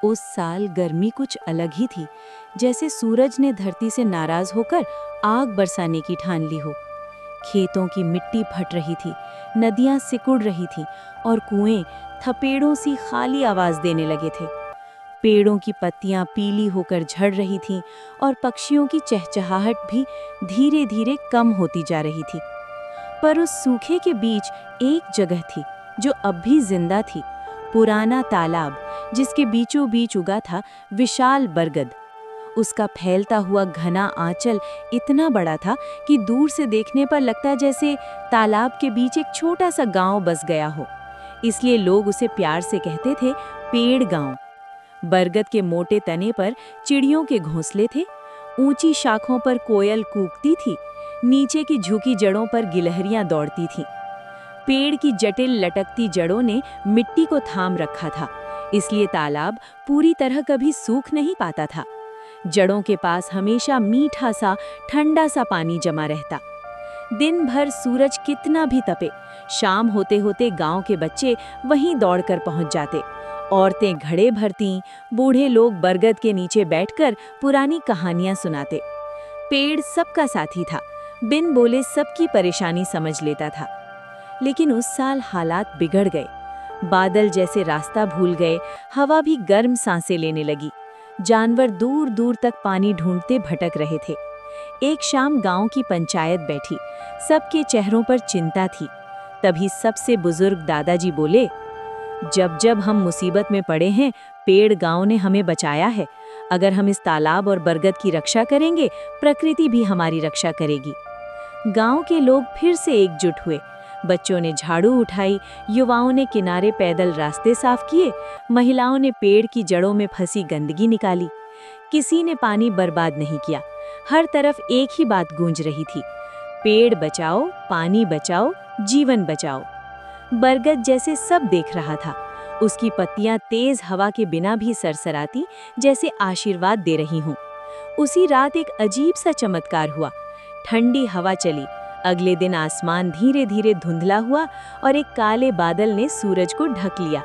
उस साल गर्मी कुछ अलग ही थी, जैसे सूरज ने धरती से नाराज होकर आग बरसाने की ठान ली हो। खेतों की मिट्टी फट रही थी, नदियां सिकुड़ रही थीं और कुएं थपेड़ों सी खाली आवाज देने लगे थे। पेड़ों की पत्तियां पीली होकर झड़ रही थीं और पक्षियों की चहचहाहट भी धीरे-धीरे कम होती जा रही थी। पर उस सूखे के बीच एक जगह थी जो अब भी जिंदा थी, पुराना तालाब जिसके बीचों बीच उगा था विशाल बरगद। उसका फैलता हुआ घना आंचल इतना बड़ा था कि दूर से देखने पर लगता जैसे तालाब के बीच एक छोटा सा गांव बस गया हो। इसलिए लोग उसे प्यार से कहते थे पेड़ गांव। बरगद के मोटे तने पर चिड़ियों के घोंसले थे, ऊंची शाखों पर कोयल कूकती थी, नीचे की झुकी जड़ों पर गिलहरियां दौड़ती थीं। पेड़ की जटिल लटकती जड़ों ने मिट्टी को थाम रखा था, इसलिए तालाब पूरी तरह कभी सूख नहीं पाता था। जड़ों के पास हमेशा मीठा सा ठंडा सा पानी जमा रहता। दिन भर सूरज कितना भी तपे, शाम होते होते गांव के बच्चे वहीं दौड़कर पहुंच जाते। औरतें घड़े भरतीं, बूढ़े लोग बरगद के नीचे बैठकर पुरानी कहानियां सुनाते। पेड़ सबका साथी था, बिन बोले सबकी परेशानी समझ लेता था। लेकिन उस साल हालात बिगड़ गए। बादल जैसे रास्ता भूल गए, हवा भी गर्म सांसें लेने लगी। जानवर दूर दूर तक पानी ढूंढते भटक रहे थे। एक शाम गांव की पंचायत बैठी, सबके चेहरों पर चिंता थी। तभी सबसे बुजुर्ग दादाजी बोले, जब जब हम मुसीबत में पड़े हैं, पेड़ गांव ने हमें बचाया है। अगर हम इस तालाब और बरगद की रक्षा करेंगे, प्रकृति भी हमारी रक्षा करेगी। गांव के लोग फिर से एकजुट हुए। बच्चों ने झाड़ू उठाई, युवाओं ने किनारे पैदल रास्ते साफ किए, महिलाओं ने पेड़ की जड़ों में फंसी गंदगी निकाली। किसी ने पानी बर्बाद नहीं किया। हर तरफ एक ही बात गूंज रही थी, पेड़ बचाओ, पानी बचाओ, जीवन बचाओ। बरगद जैसे सब देख रहा था, उसकी पत्तियां तेज हवा के बिना भी सरसराती, जैसे आशीर्वाद दे रही हूं। उसी रात एक अजीब सा चमत्कार हुआ। ठंडी हवा चली, अगले दिन आसमान धीरे धीरे धुंधला हुआ और एक काले बादल ने सूरज को ढक लिया।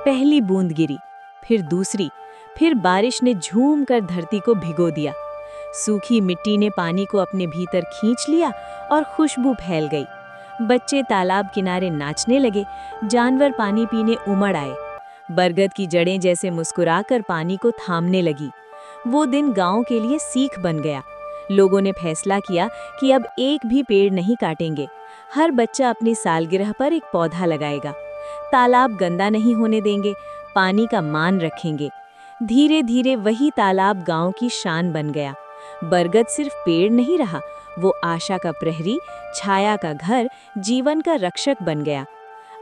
पहली बूंद गिरी, फिर दूसरी, फिर बारिश ने झूम कर धरती को भिगो दिया। सूखी मिट्टी ने पानी को अपने भीतर खींच लिया और खुशबू फैल गई। बच्चे तालाब किनारे नाचने लगे, जानवर पानी पीने उमड़ आए। बरगद की जड़ें जैसे मुस्कुराकर पानी को थामने लगी। वो दिन गांव के लिए सीख बन गया। लोगों ने फैसला किया कि अब एक भी पेड़ नहीं काटेंगे। हर बच्चा अपनी सालगिरह पर एक पौधा लगाएगा। तालाब गंदा नहीं होने देंगे, पानी का मान रखेंगे। धीरे धीरे वही तालाब गांव की शान बन गया। बरगद सिर्फ पेड़ नहीं रहा, वो आशा का प्रहरी, छाया का घर, जीवन का रक्षक बन गया।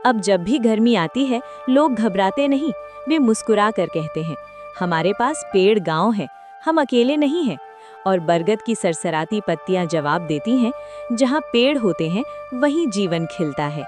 अब जब भी गर्मी आती है, लोग घबराते नहीं, वे मुस्कुरा कर कहते हैं, हमारे पास पेड़ गांव है, हम अकेले नहीं हैं। और बरगद की सरसराती पत्तियां जवाब देती हैं, जहां पेड़ होते हैं वहीं जीवन खिलता है।